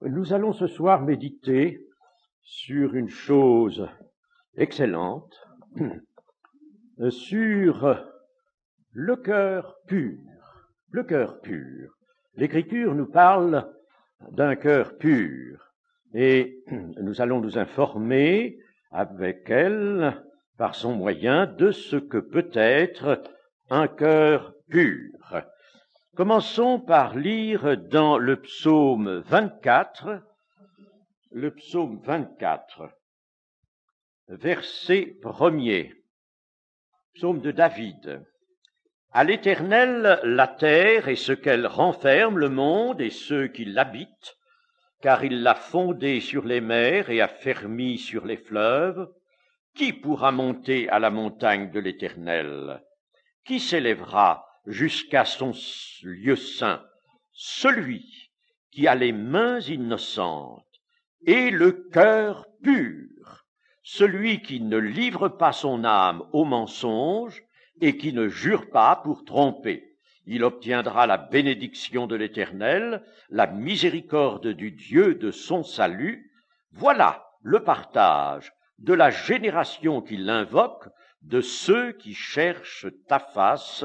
Nous allons ce soir méditer sur une chose excellente, sur le cœur pur. Le cœur pur. L'Écriture nous parle d'un cœur pur et nous allons nous informer avec elle, par son moyen, de ce que peut être un cœur pur. Commençons par lire dans le psaume 24, verset 1er, psaume de David. À l'Éternel la terre et ce qu'elle renferme, le monde et ceux qui l'habitent, car il l'a fondée sur les mers et affermie sur les fleuves. Qui pourra monter à la montagne de l'Éternel? Qui s'élèvera jusqu'à son lieu saint? Celui qui a les mains innocentes et le cœur pur, celui qui ne livre pas son âme au mensonge et qui ne jure pas pour tromper. Il obtiendra la bénédiction de l'Éternel, la miséricorde du Dieu de son salut. Voilà le partage de la génération qui l'invoque, de ceux qui cherchent ta face,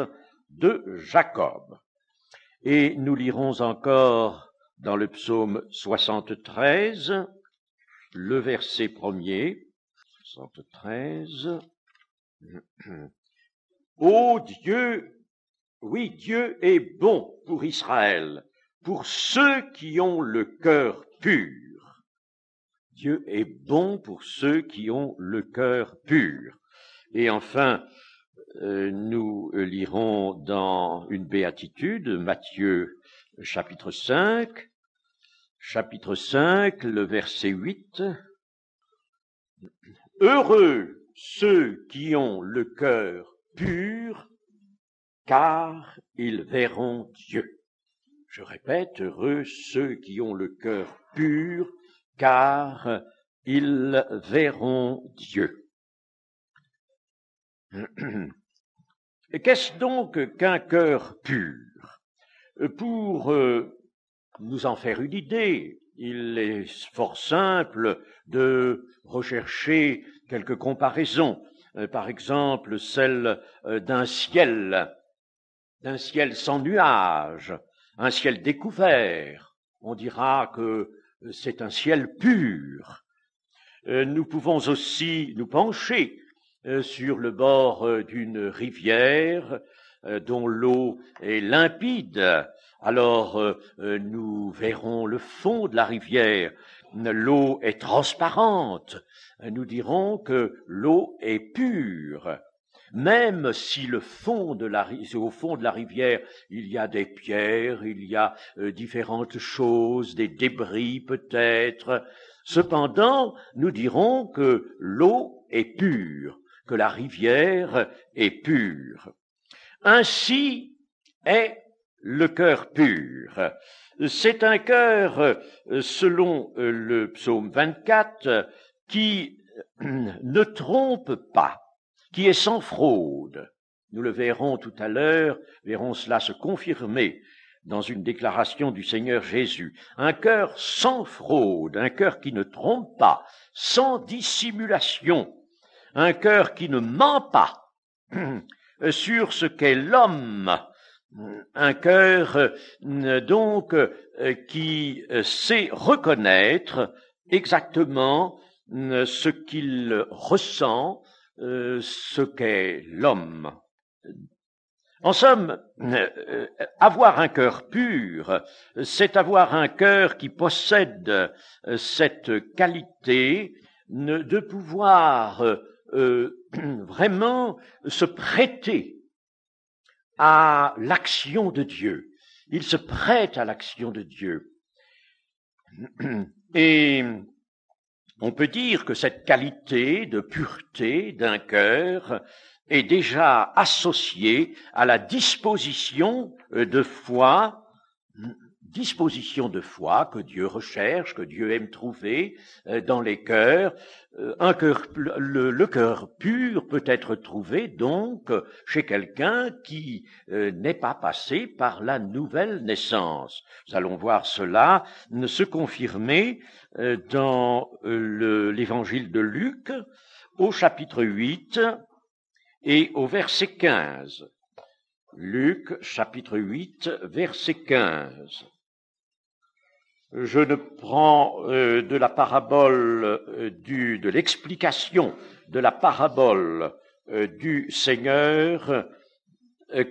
de Jacob. Et nous lirons encore dans le psaume 73, le verset 1er, 73. Ô Dieu, oui, Dieu est bon pour Israël, pour ceux qui ont le cœur pur. Dieu est bon pour ceux qui ont le cœur pur. Et enfin, nous lirons dans une béatitude, Matthieu chapitre 5, le verset 8. Heureux ceux qui ont le cœur pur, car ils verront Dieu. Je répète, heureux ceux qui ont le cœur pur, car ils verront Dieu. Qu'est-ce donc qu'un cœur pur? Pour nous en faire une idée, il est fort simple de rechercher quelques comparaisons. Par exemple, celle d'un ciel sans nuages, un ciel découvert. On dira que c'est un ciel pur. Nous pouvons aussi nous pencher sur le bord d'une rivière dont l'eau est limpide. Alors nous verrons le fond de la rivière. L'eau est transparente. Nous dirons que l'eau est pure. Même si au fond de la rivière, il y a des pierres, il y a différentes choses, des débris peut-être, cependant, nous dirons que l'eau est pure, que la rivière est pure. Ainsi est le cœur pur. C'est un cœur, selon le psaume 24, qui ne trompe pas, qui est sans fraude. Nous le verrons tout à l'heure, verrons cela se confirmer dans une déclaration du Seigneur Jésus. Un cœur sans fraude, un cœur qui ne trompe pas, sans dissimulation, un cœur qui ne ment pas sur ce qu'est l'homme, un cœur donc qui sait reconnaître exactement ce qu'il ressent, ce qu'est l'homme. En somme, avoir un cœur pur, c'est avoir un cœur qui possède cette qualité de pouvoir vraiment se prêter à l'action de Dieu. Il se prête à l'action de Dieu. Et on peut dire que cette qualité de pureté d'un cœur est déjà associée à la disposition de foi disposition de foi que Dieu recherche, que Dieu aime trouver dans les cœurs. Le cœur pur peut être trouvé donc chez quelqu'un qui n'est pas passé par la nouvelle naissance. Nous allons voir cela se confirmer dans l'évangile de Luc au chapitre 8 et au verset 15. Luc, chapitre 8, verset 15. Je ne prends de la parabole de l'explication de la parabole du Seigneur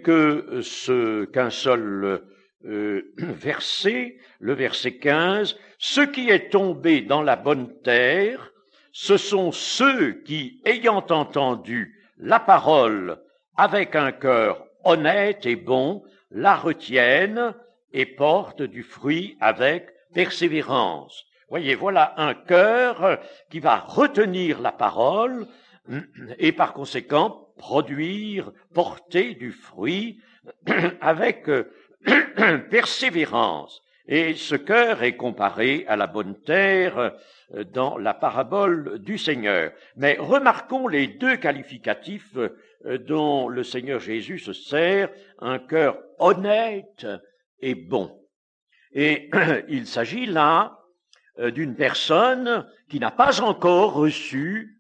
qu'un seul verset, le verset 15. Ce qui est tombé dans la bonne terre, ce sont ceux qui, ayant entendu la parole avec un cœur honnête et bon, la retiennent et portent du fruit avec persévérance. Voyez, voilà un cœur qui va retenir la parole et par conséquent porter du fruit avec persévérance. Et ce cœur est comparé à la bonne terre dans la parabole du Seigneur. Mais remarquons les deux qualificatifs dont le Seigneur Jésus se sert, un cœur honnête et bon. Et il s'agit là d'une personne qui n'a pas encore reçu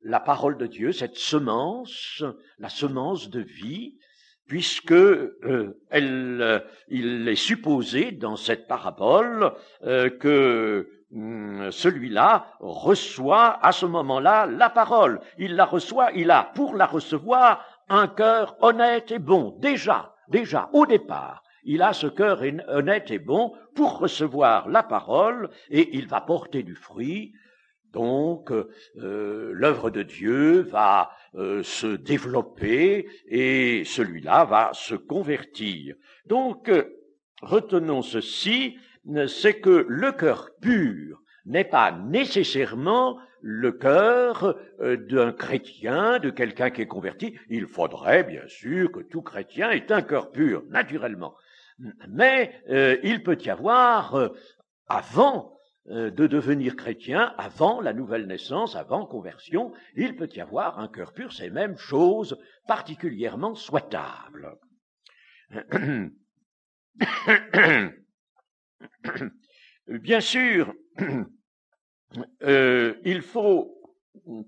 la parole de Dieu, cette semence, la semence de vie, puisque il est supposé dans cette parabole que celui-là reçoit à ce moment-là la parole. Il la reçoit, il a pour la recevoir un cœur honnête et bon. Déjà, au départ, il a ce cœur honnête et bon pour recevoir la parole et il va porter du fruit. Donc, l'œuvre de Dieu va se développer et celui-là va se convertir. Donc, retenons ceci, c'est que le cœur pur n'est pas nécessairement le cœur d'un chrétien, de quelqu'un qui est converti. Il faudrait bien sûr que tout chrétien ait un cœur pur, naturellement. Mais il peut y avoir, avant de devenir chrétien, avant la nouvelle naissance, avant conversion, il peut y avoir un cœur pur, c'est même chose particulièrement souhaitable. Bien sûr, il faut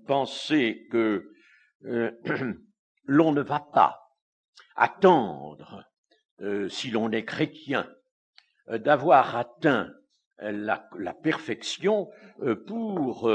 penser que l'on ne va pas attendre, si l'on est chrétien, d'avoir atteint la perfection pour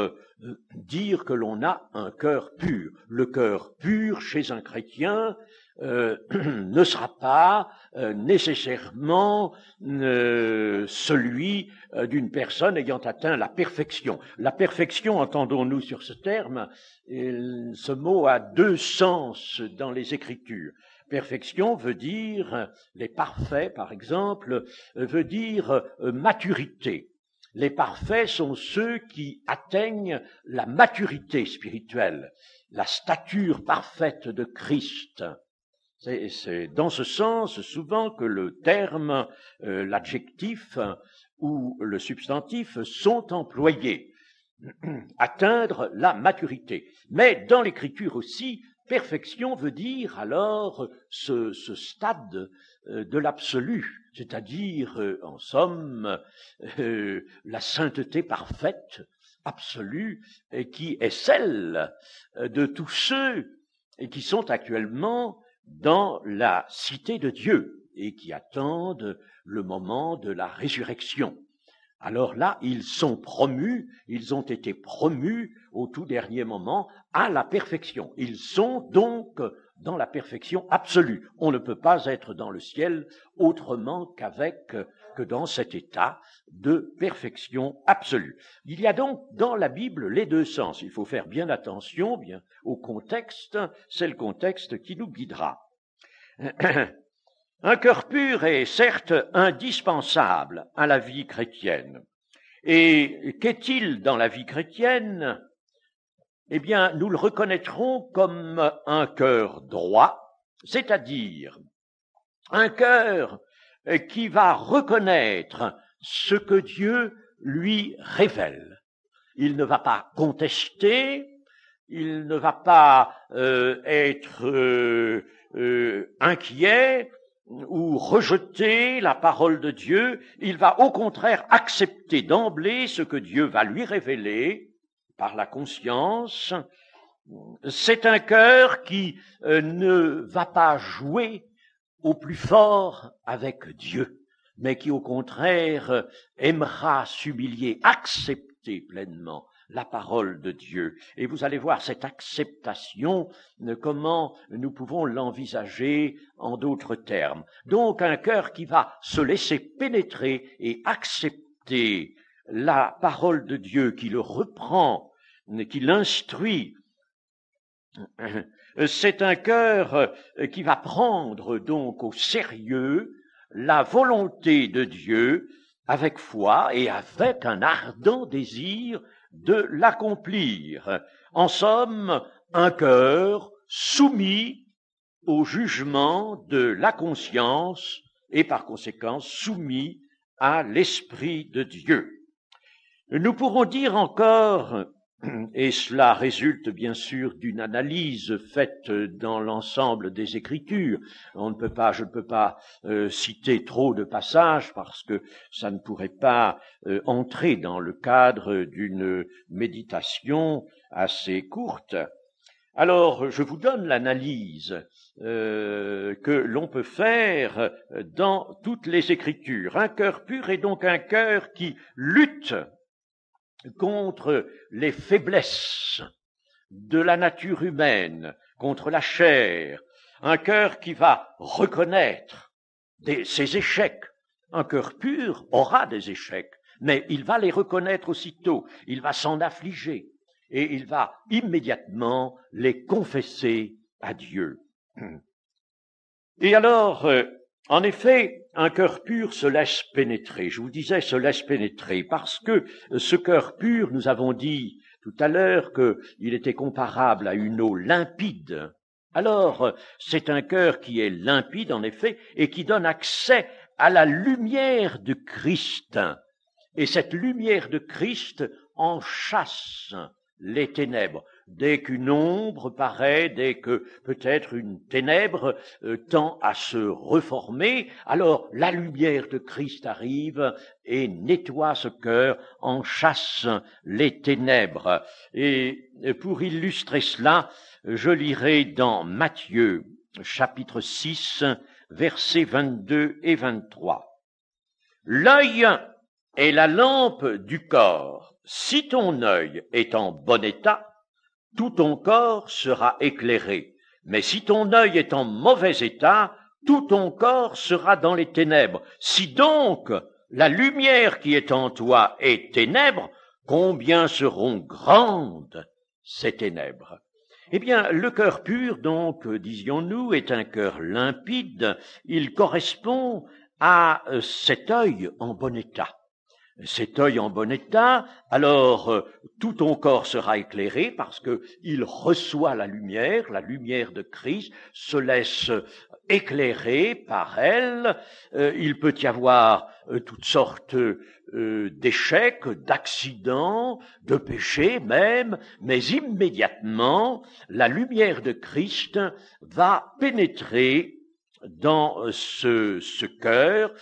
dire que l'on a un cœur pur. Le cœur pur chez un chrétien ne sera pas nécessairement celui d'une personne ayant atteint la perfection. La perfection, entendons-nous sur ce terme, ce mot a deux sens dans les Écritures. Perfection veut dire, les parfaits par exemple, veut dire maturité. Les parfaits sont ceux qui atteignent la maturité spirituelle, la stature parfaite de Christ. C'est dans ce sens souvent que le terme, l'adjectif ou le substantif sont employés. Atteindre la maturité. Mais dans l'écriture aussi, perfection veut dire alors ce stade de l'absolu, c'est-à-dire, en somme, la sainteté parfaite, absolue, qui est celle de tous ceux qui sont actuellement dans la cité de Dieu et qui attendent le moment de la résurrection. Alors là, ils ont été promus au tout dernier moment à la perfection. Ils sont donc dans la perfection absolue. On ne peut pas être dans le ciel autrement que dans cet état de perfection absolue. Il y a donc dans la Bible les deux sens. Il faut faire bien attention au contexte, c'est le contexte qui nous guidera. Un cœur pur est certes indispensable à la vie chrétienne. Et qu'est-il dans la vie chrétienne? Eh bien, nous le reconnaîtrons comme un cœur droit, c'est-à-dire un cœur qui va reconnaître ce que Dieu lui révèle. Il ne va pas contester, il ne va pas être inquiet ou rejeter la parole de Dieu. Il va au contraire accepter d'emblée ce que Dieu va lui révéler par la conscience. C'est un cœur qui ne va pas jouer au plus fort avec Dieu, mais qui au contraire aimera s'humilier, accepter pleinement la parole de Dieu. Et vous allez voir cette acceptation, comment nous pouvons l'envisager en d'autres termes. Donc un cœur qui va se laisser pénétrer et accepter la parole de Dieu, qui le reprend, qui l'instruit. C'est un cœur qui va prendre donc au sérieux la volonté de Dieu avec foi et avec un ardent désir de l'accomplir. En somme, un cœur soumis au jugement de la conscience et par conséquent soumis à l'Esprit de Dieu. Nous pourrons dire encore, et cela résulte bien sûr d'une analyse faite dans l'ensemble des Écritures. Je ne peux pas citer trop de passages parce que ça ne pourrait pas entrer dans le cadre d'une méditation assez courte. Alors, je vous donne l'analyse que l'on peut faire dans toutes les Écritures. Un cœur pur est donc un cœur qui lutte contre les faiblesses de la nature humaine, contre la chair, un cœur qui va reconnaître ses échecs. Un cœur pur aura des échecs, mais il va les reconnaître aussitôt, il va s'en affliger et il va immédiatement les confesser à Dieu. Et alors, en effet, un cœur pur se laisse pénétrer. Je vous disais se laisse pénétrer parce que ce cœur pur, nous avons dit tout à l'heure qu'il était comparable à une eau limpide. Alors, c'est un cœur qui est limpide, en effet, et qui donne accès à la lumière de Christ. Et cette lumière de Christ en chasse les ténèbres. Dès qu'une ombre paraît, dès que peut-être une ténèbre tend à se reformer, alors la lumière de Christ arrive et nettoie ce cœur, en chasse les ténèbres. Et pour illustrer cela, je lirai dans Matthieu, chapitre 6, versets 22 et 23. L'œil est la lampe du corps. Si ton œil est en bon état, tout ton corps sera éclairé. Mais si ton œil est en mauvais état, tout ton corps sera dans les ténèbres. Si donc la lumière qui est en toi est ténèbres, combien seront grandes ces ténèbres? Eh bien, le cœur pur, donc, disions-nous, est un cœur limpide. Il correspond à cet œil en bon état. Cet œil en bon état, alors tout ton corps sera éclairé parce que il reçoit la lumière de Christ, se laisse éclairer par elle. Il peut y avoir toutes sortes d'échecs, d'accidents, de péchés même, mais immédiatement, la lumière de Christ va pénétrer dans ce cœur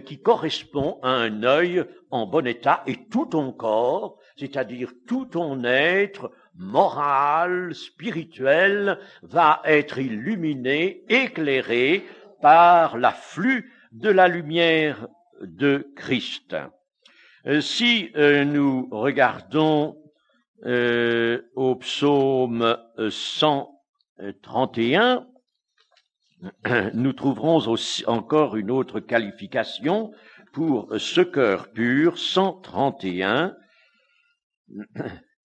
qui correspond à un œil en bon état, et tout ton corps, c'est-à-dire tout ton être moral, spirituel, va être illuminé, éclairé par l'afflux de la lumière de Christ. Si nous regardons au psaume 131, nous trouverons aussi encore une autre qualification pour ce cœur pur, 131,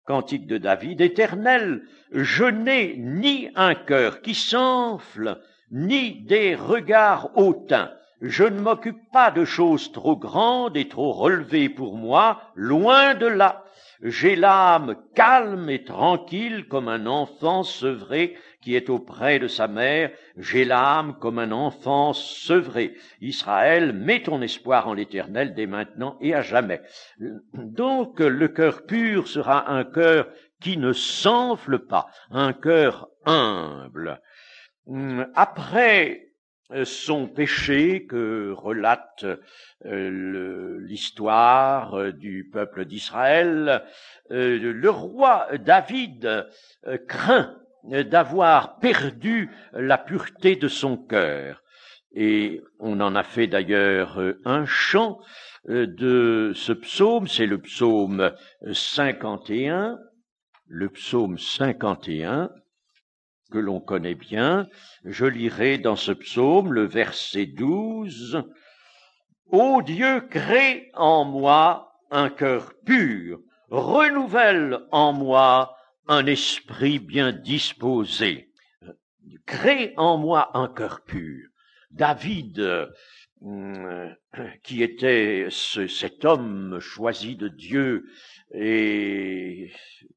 cantique de David, Éternel, je n'ai ni un cœur qui s'enfle, ni des regards hautains. Je ne m'occupe pas de choses trop grandes et trop relevées pour moi, loin de là. J'ai l'âme calme et tranquille comme un enfant sevré qui est auprès de sa mère. J'ai l'âme comme un enfant sevré. Israël, mets ton espoir en l'Éternel dès maintenant et à jamais. Donc, le cœur pur sera un cœur qui ne s'enfle pas, un cœur humble. Après son péché que relate l'histoire du peuple d'Israël, le roi David craint d'avoir perdu la pureté de son cœur. Et on en a fait d'ailleurs un chant de ce psaume, c'est le psaume 51, que l'on connaît bien. Je lirai dans ce psaume le verset 12. « Ô Dieu, crée en moi un cœur pur, renouvelle en moi un esprit bien disposé. » Crée en moi un cœur pur. David, qui était cet homme choisi de Dieu et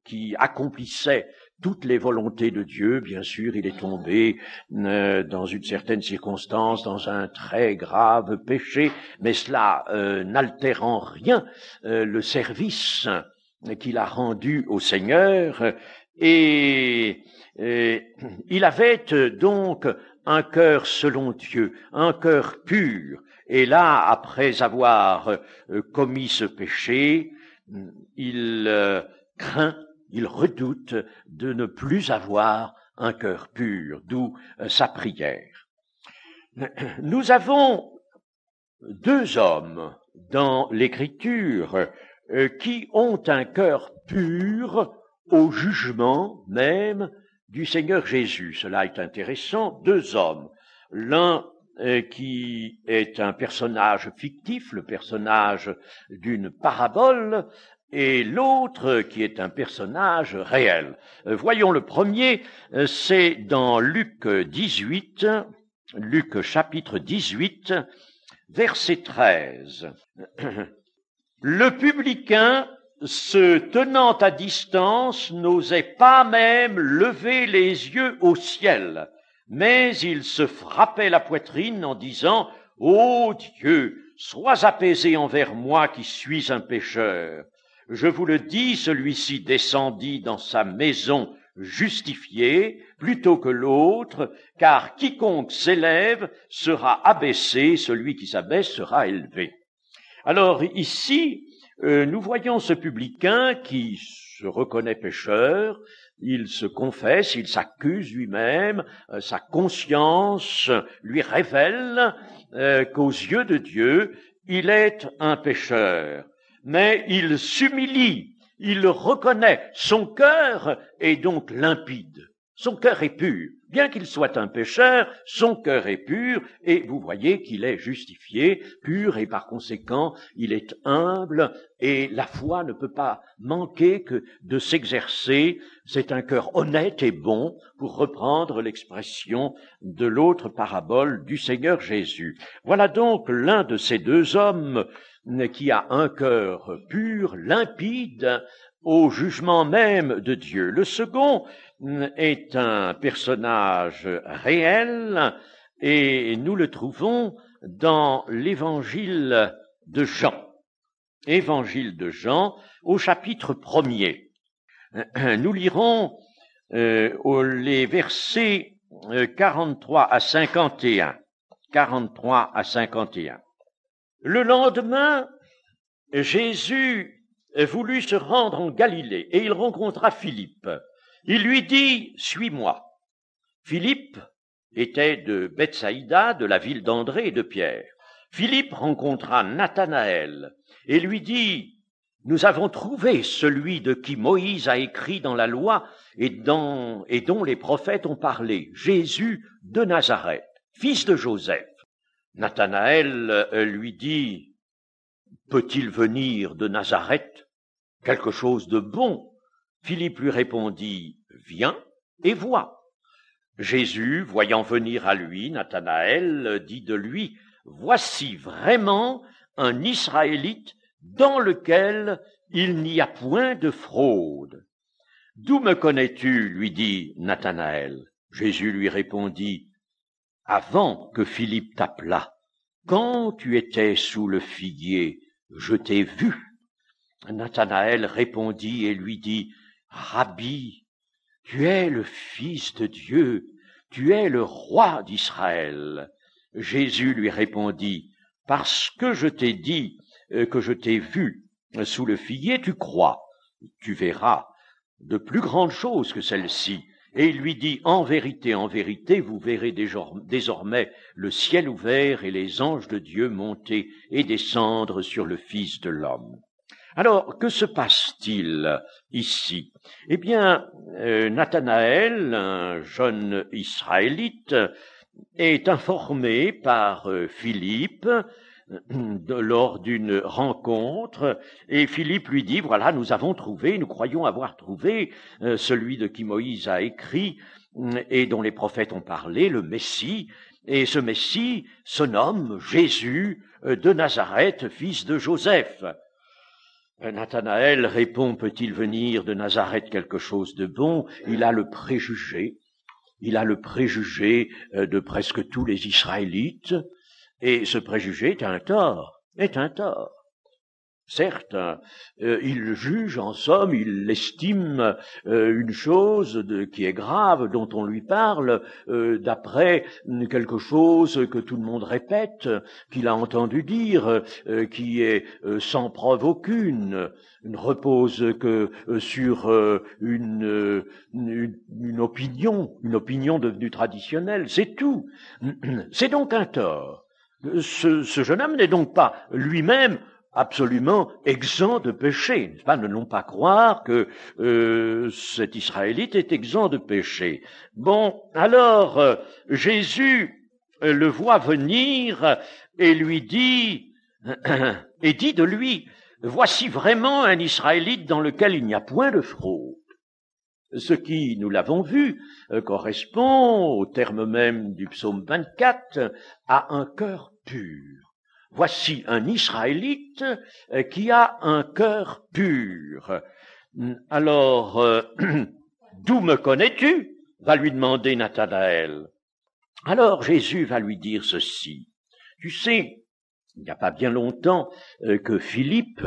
qui accomplissait toutes les volontés de Dieu, bien sûr, il est tombé dans une certaine circonstance, dans un très grave péché, mais cela n'altère en rien le service qu'il a rendu au Seigneur, et il avait donc un cœur selon Dieu, un cœur pur. Et là, après avoir commis ce péché, il craint, il redoute de ne plus avoir un cœur pur, d'où sa prière. Nous avons deux hommes dans l'Écriture qui ont un cœur pur au jugement même du Seigneur Jésus. Cela est intéressant. Deux hommes. L'un qui est un personnage fictif, le personnage d'une parabole, et l'autre qui est un personnage réel. Voyons le premier, c'est dans Luc 18, Luc chapitre 18, verset 13. Le publicain, se tenant à distance, n'osait pas même lever les yeux au ciel, mais il se frappait la poitrine en disant « Ô Dieu, sois apaisé envers moi qui suis un pécheur. » Je vous le dis, celui-ci descendit dans sa maison justifié plutôt que l'autre, car quiconque s'élève sera abaissé, celui qui s'abaisse sera élevé. Alors ici, nous voyons ce publicain qui se reconnaît pécheur, il se confesse, il s'accuse lui-même, sa conscience lui révèle qu'aux yeux de Dieu, il est un pécheur. Mais il s'humilie, il le reconnaît, son cœur est donc limpide, son cœur est pur. Bien qu'il soit un pécheur, son cœur est pur, et vous voyez qu'il est justifié, pur, et par conséquent, il est humble, et la foi ne peut pas manquer que de s'exercer. C'est un cœur honnête et bon, pour reprendre l'expression de l'autre parabole du Seigneur Jésus. Voilà donc l'un de ces deux hommes qui a un cœur pur, limpide, au jugement même de Dieu. Le second est un personnage réel et nous le trouvons dans l'évangile de Jean. Évangile de Jean au chapitre 1er. Nous lirons les versets 43 à 51. 43 à 51. Le lendemain, Jésus voulut se rendre en Galilée et il rencontra Philippe. Il lui dit « Suis-moi ». Philippe était de Bethsaïda, de la ville d'André et de Pierre. Philippe rencontra Nathanaël et lui dit « Nous avons trouvé celui de qui Moïse a écrit dans la loi et dont les prophètes ont parlé, Jésus de Nazareth, fils de Joseph. » Nathanaël lui dit « Peut-il venir de Nazareth quelque chose de bon ?» Philippe lui répondit « Viens et vois. » Jésus, voyant venir à lui Nathanaël, dit de lui « Voici vraiment un Israélite dans lequel il n'y a point de fraude. D'où me connais-tu, lui dit Nathanaël. Jésus lui répondit, avant que Philippe t'appelât, quand tu étais sous le figuier, je t'ai vu. Nathanaël répondit et lui dit, Rabbi, tu es le Fils de Dieu, tu es le roi d'Israël. Jésus lui répondit, parce que je t'ai dit que je t'ai vu sous le figuier, tu crois, tu verras de plus grandes choses que celles-ci. Et il lui dit, en vérité, vous verrez désormais le ciel ouvert et les anges de Dieu monter et descendre sur le Fils de l'homme. Alors, que se passe-t-il ici? Eh bien, Nathanaël, un jeune Israélite, est informé par Philippe lors d'une rencontre, et Philippe lui dit, voilà, nous croyons avoir trouvé celui de qui Moïse a écrit et dont les prophètes ont parlé, le Messie, et ce Messie se nomme Jésus de Nazareth, fils de Joseph. Nathanaël répond, peut-il venir de Nazareth quelque chose de bon? Il a le préjugé de presque tous les Israélites, et ce préjugé est un tort. Certes, il juge, en somme, il estime une chose qui est grave, dont on lui parle, d'après quelque chose que tout le monde répète, qu'il a entendu dire, qui est sans preuve aucune, ne repose que sur une opinion devenue traditionnelle, c'est tout. C'est donc un tort. Ce jeune homme n'est donc pas lui-même absolument exempt de péché, n'est-ce pas? Ne l'ont pas croire que cet Israélite est exempt de péché. Bon, alors Jésus le voit venir et lui dit, et dit de lui, voici vraiment un Israélite dans lequel il n'y a point de fraude. Ce qui, nous l'avons vu, correspond au terme même du psaume 24, à un cœur pur. Voici un Israélite qui a un cœur pur. Alors, d'où me connais-tu? Va lui demander Nathanaël. Alors Jésus va lui dire ceci. Tu sais, il n'y a pas bien longtemps que Philippe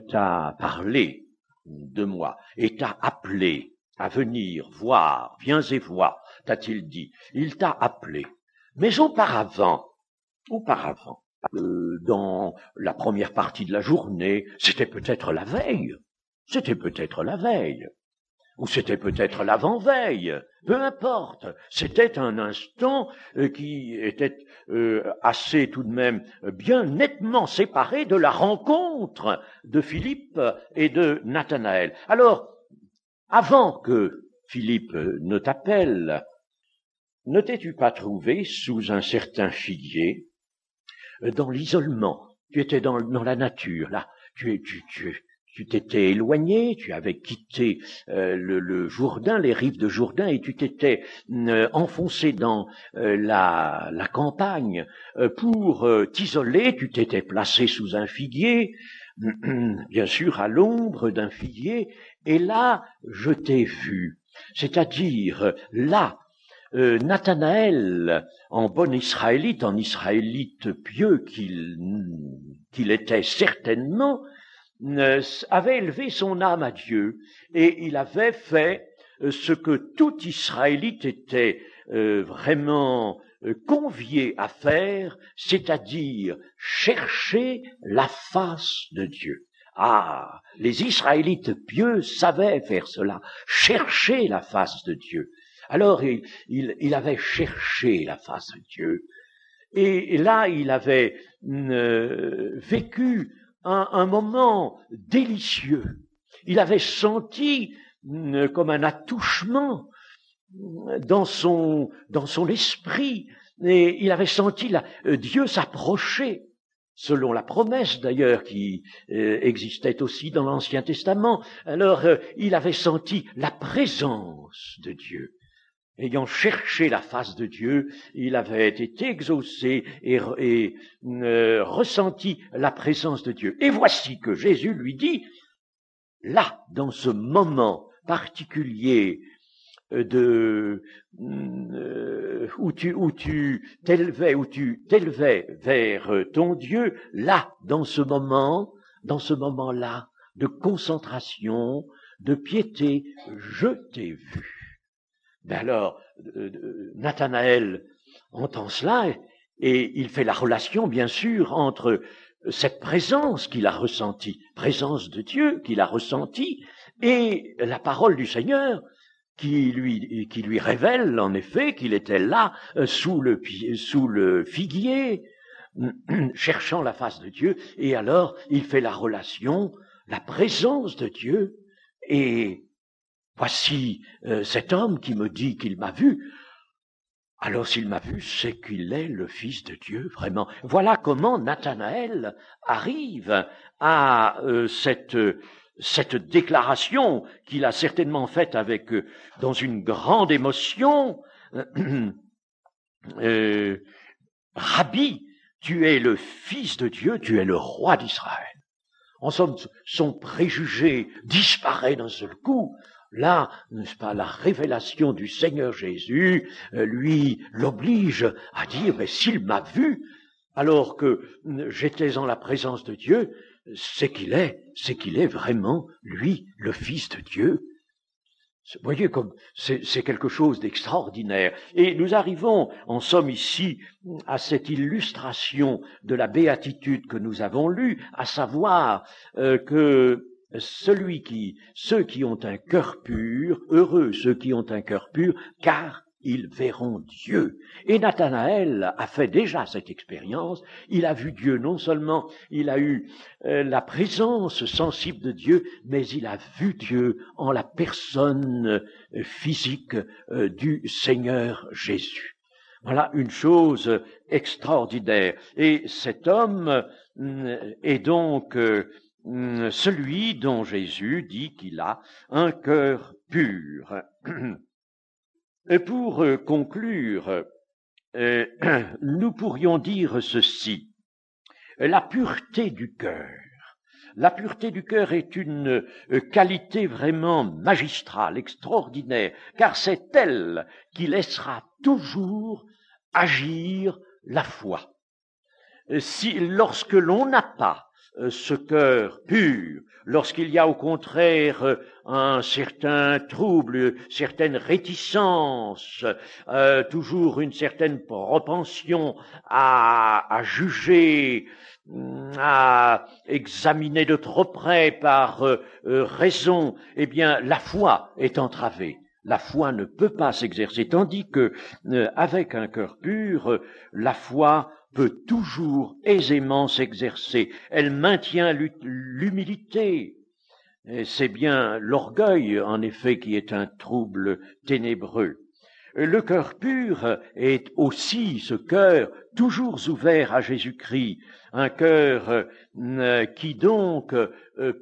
t'a parlé de moi et t'a appelé à venir voir, viens et vois, t'a-t-il dit. Il t'a appelé. Mais auparavant, dans la première partie de la journée, c'était peut-être la veille, ou c'était peut-être l'avant-veille, peu importe, c'était un instant qui était assez tout de même bien nettement séparé de la rencontre de Philippe et de Nathanaël. Alors, avant que Philippe ne t'appelle, ne t'es-tu pas trouvé sous un certain figuier, dans l'isolement? Tu étais dans la nature, là, tu t'étais éloigné, tu avais quitté le Jourdain, les rives de Jourdain, et tu t'étais enfoncé dans la campagne pour t'isoler. Tu t'étais placé sous un figuier, bien sûr à l'ombre d'un figuier, et là, je t'ai vu. C'est-à-dire, là, Nathanaël, en bon Israélite, en Israélite pieux qu'il était certainement, avait élevé son âme à Dieu, et il avait fait ce que tout Israélite était vraiment convié à faire, c'est-à-dire chercher la face de Dieu. Ah, les Israélites pieux savaient faire cela, chercher la face de Dieu. Alors il avait cherché la face de Dieu, et là il avait vécu un moment délicieux. Il avait senti comme un attouchement dans son esprit, et il avait senti Dieu s'approcher, selon la promesse d'ailleurs qui existait aussi dans l'Ancien Testament. Alors il avait senti la présence de Dieu. Ayant cherché la face de Dieu, il avait été exaucé et ressenti la présence de Dieu. Et voici que Jésus lui dit, là, dans ce moment particulier où tu t'élevais vers ton Dieu, là, dans ce moment-là de concentration, de piété, je t'ai vu. Ben alors, Nathanaël entend cela et il fait la relation, bien sûr, entre cette présence qu'il a ressentie, présence de Dieu qu'il a ressentie, et la parole du Seigneur qui lui révèle en effet qu'il était là sous le figuier cherchant la face de Dieu, et alors il fait la relation, la présence de Dieu, et voici cet homme qui me dit qu'il m'a vu. Alors s'il m'a vu, c'est qu'il est le Fils de Dieu, vraiment. Voilà comment Nathanaël arrive à cette déclaration qu'il a certainement faite avec dans une grande émotion. Rabbi, tu es le Fils de Dieu, tu es le roi d'Israël. En somme, son préjugé disparaît d'un seul coup. Là, n'est-ce pas, la révélation du Seigneur Jésus lui l'oblige à dire, mais s'il m'a vu, alors que j'étais en la présence de Dieu, c'est qu'il est vraiment, lui, le Fils de Dieu. Vous voyez comme c'est quelque chose d'extraordinaire. Et nous arrivons, en somme, ici, à cette illustration de la béatitude que nous avons lue, à savoir que ceux qui ont un cœur pur, heureux ceux qui ont un cœur pur, car ils verront Dieu. Et Nathanaël a fait déjà cette expérience. Il a vu Dieu. Non seulement il a eu la présence sensible de Dieu, mais il a vu Dieu en la personne physique du Seigneur Jésus. Voilà une chose extraordinaire. Et cet homme est donc celui dont Jésus dit qu'il a un cœur pur. Et pour conclure, nous pourrions dire ceci. La pureté du cœur. La pureté du cœur est une qualité vraiment magistrale, extraordinaire, car c'est elle qui laissera toujours agir la foi. Lorsque l'on n'a pas ce cœur pur, lorsqu'il y a au contraire un certain trouble, certaine réticence, toujours une certaine propension à juger, à examiner de trop près par raison, eh bien la foi est entravée. La foi ne peut pas s'exercer, tandis que avec un cœur pur, la foi peut toujours aisément s'exercer. Elle maintient l'humilité. C'est bien l'orgueil, en effet, qui est un trouble ténébreux. Le cœur pur est aussi ce cœur toujours ouvert à Jésus-Christ, un cœur qui donc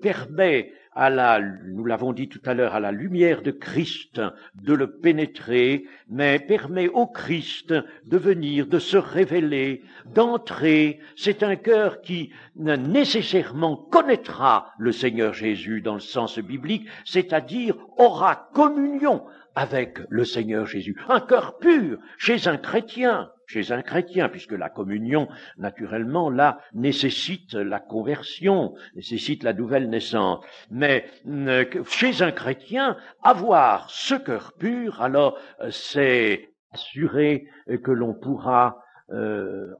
permet nous l'avons dit tout à l'heure, à la lumière de Christ de le pénétrer, mais permet au Christ de venir, de se révéler, d'entrer. C'est un cœur qui nécessairement connaîtra le Seigneur Jésus dans le sens biblique, c'est-à-dire aura communion avec le Seigneur Jésus. Un cœur pur chez un chrétien, puisque la communion, naturellement, là, nécessite la conversion, nécessite la nouvelle naissance. Mais chez un chrétien, avoir ce cœur pur, alors c'est assuré que l'on pourra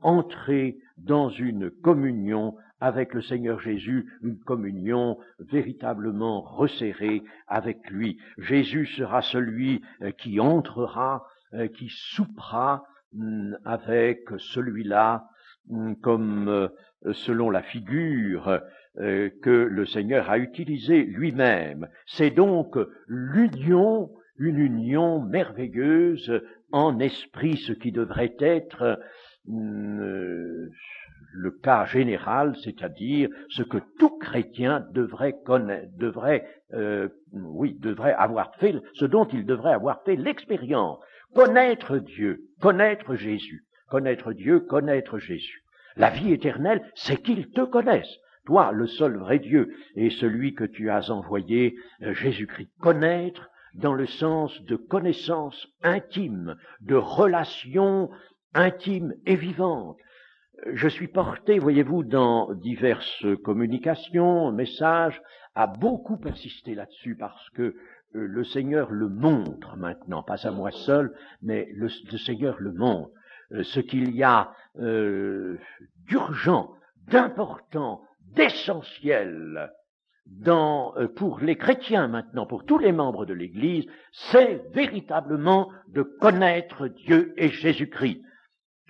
entrer dans une communion avec le Seigneur Jésus, une communion véritablement resserrée avec lui. Jésus sera celui qui entrera, qui soupera avec celui-là, comme selon la figure que le Seigneur a utilisée lui-même. C'est donc l'union, une union merveilleuse en esprit, ce qui devrait être le cas général, c'est-à-dire ce que tout chrétien devrait connaître, devrait avoir fait, ce dont il devrait avoir fait l'expérience. Connaître Dieu, connaître Jésus, connaître Dieu, connaître Jésus. La vie éternelle, c'est qu'ils te connaissent, toi, le seul vrai Dieu, et celui que tu as envoyé, Jésus-Christ. Connaître dans le sens de connaissance intime, de relation intime et vivante. Je suis porté, voyez-vous, dans diverses communications, messages, à beaucoup insister là-dessus parce que le Seigneur le montre maintenant, pas à moi seul, mais le Seigneur le montre. Ce qu'il y a d'urgent, d'important, d'essentiel pour les chrétiens maintenant, pour tous les membres de l'Église, c'est véritablement de connaître Dieu et Jésus-Christ.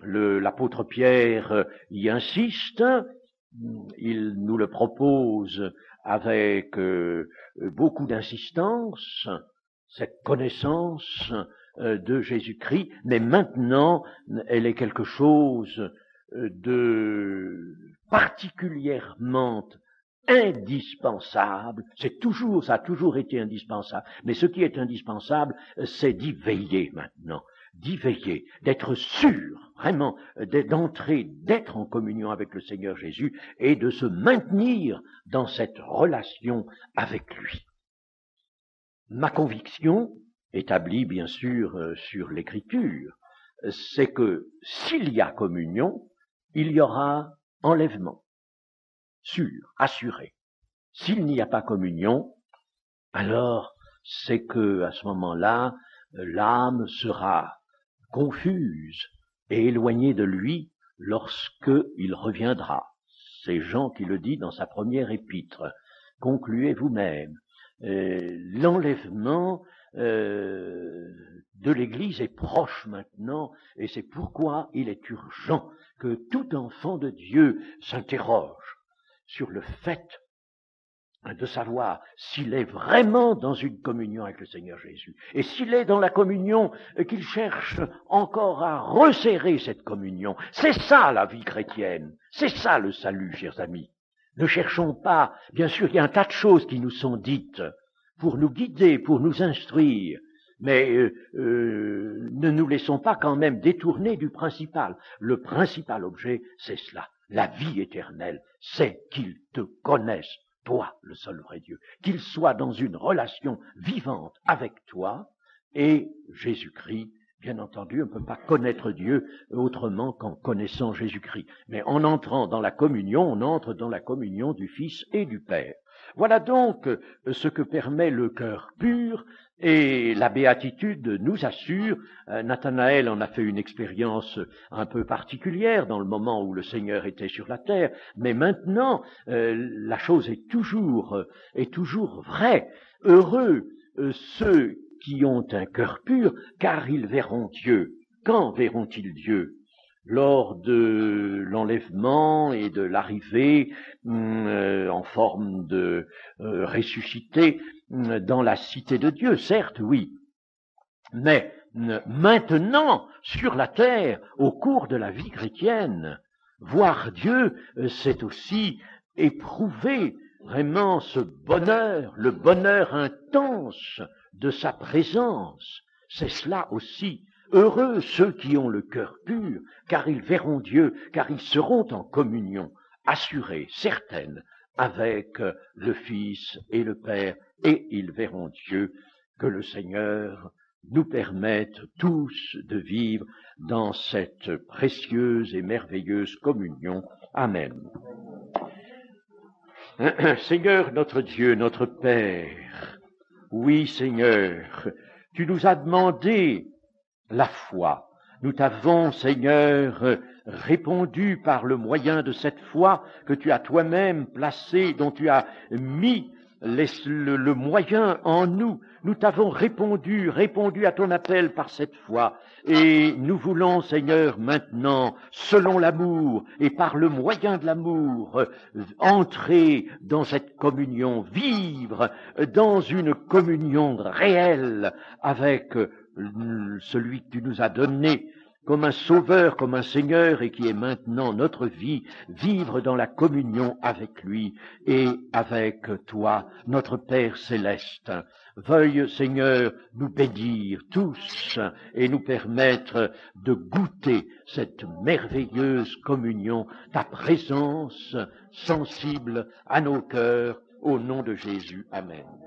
L'apôtre Pierre y insiste, il nous le propose avec beaucoup d'insistance, cette connaissance de Jésus-Christ, mais maintenant elle est quelque chose de particulièrement indispensable. Ça a toujours été indispensable, mais ce qui est indispensable, c'est d'y veiller maintenant. D'y veiller, d'être sûr, vraiment, d'entrer, d'être en communion avec le Seigneur Jésus et de se maintenir dans cette relation avec lui. Ma conviction, établie bien sûr sur l'Écriture, c'est que s'il y a communion, il y aura enlèvement, sûr, assuré. S'il n'y a pas communion, alors c'est que à ce moment-là, l'âme sera confuse et éloignée de lui lorsque il reviendra. C'est Jean qui le dit dans sa première épître. Concluez vous-même. L'enlèvement de l'Église est proche maintenant, et c'est pourquoi il est urgent que tout enfant de Dieu s'interroge sur le fait de savoir s'il est vraiment dans une communion avec le Seigneur Jésus. Et s'il est dans la communion, qu'il cherche encore à resserrer cette communion. C'est ça la vie chrétienne. C'est ça le salut, chers amis. Ne cherchons pas, bien sûr, il y a un tas de choses qui nous sont dites pour nous guider, pour nous instruire, mais ne nous laissons pas quand même détourner du principal. Le principal objet, c'est cela. La vie éternelle, c'est qu'ils te connaissent, toi, le seul vrai Dieu, qu'il soit dans une relation vivante avec toi et Jésus-Christ. Bien entendu, on ne peut pas connaître Dieu autrement qu'en connaissant Jésus-Christ. Mais en entrant dans la communion, on entre dans la communion du Fils et du Père. Voilà donc ce que permet le cœur pur, et la béatitude nous assure. Nathanaël en a fait une expérience un peu particulière dans le moment où le Seigneur était sur la terre, mais maintenant la chose est toujours vraie. Heureux ceux qui ont un cœur pur, car ils verront Dieu. Quand verront-ils Dieu? Lors de l'enlèvement et de l'arrivée en forme de ressuscité dans la cité de Dieu, certes, oui. Mais maintenant, sur la terre, au cours de la vie chrétienne, voir Dieu, c'est aussi éprouver vraiment ce bonheur, le bonheur intense de sa présence. C'est cela aussi. Heureux ceux qui ont le cœur pur, car ils verront Dieu, car ils seront en communion, assurée, certaine, avec le Fils et le Père, et ils verront Dieu. Que le Seigneur nous permette tous de vivre dans cette précieuse et merveilleuse communion. Amen. Seigneur notre Dieu, notre Père, oui Seigneur, tu nous as demandé la foi. Nous t'avons, Seigneur, répondu par le moyen de cette foi que tu as toi-même placée, dont tu as mis le moyen en nous. Nous t'avons répondu à ton appel par cette foi. Et nous voulons, Seigneur, maintenant, selon l'amour et par le moyen de l'amour, entrer dans cette communion, vivre dans une communion réelle avec celui que tu nous as donné, comme un sauveur, comme un Seigneur, et qui est maintenant notre vie, vivre dans la communion avec lui et avec toi, notre Père céleste. Veuille, Seigneur, nous bénir tous et nous permettre de goûter cette merveilleuse communion, ta présence sensible à nos cœurs, au nom de Jésus. Amen.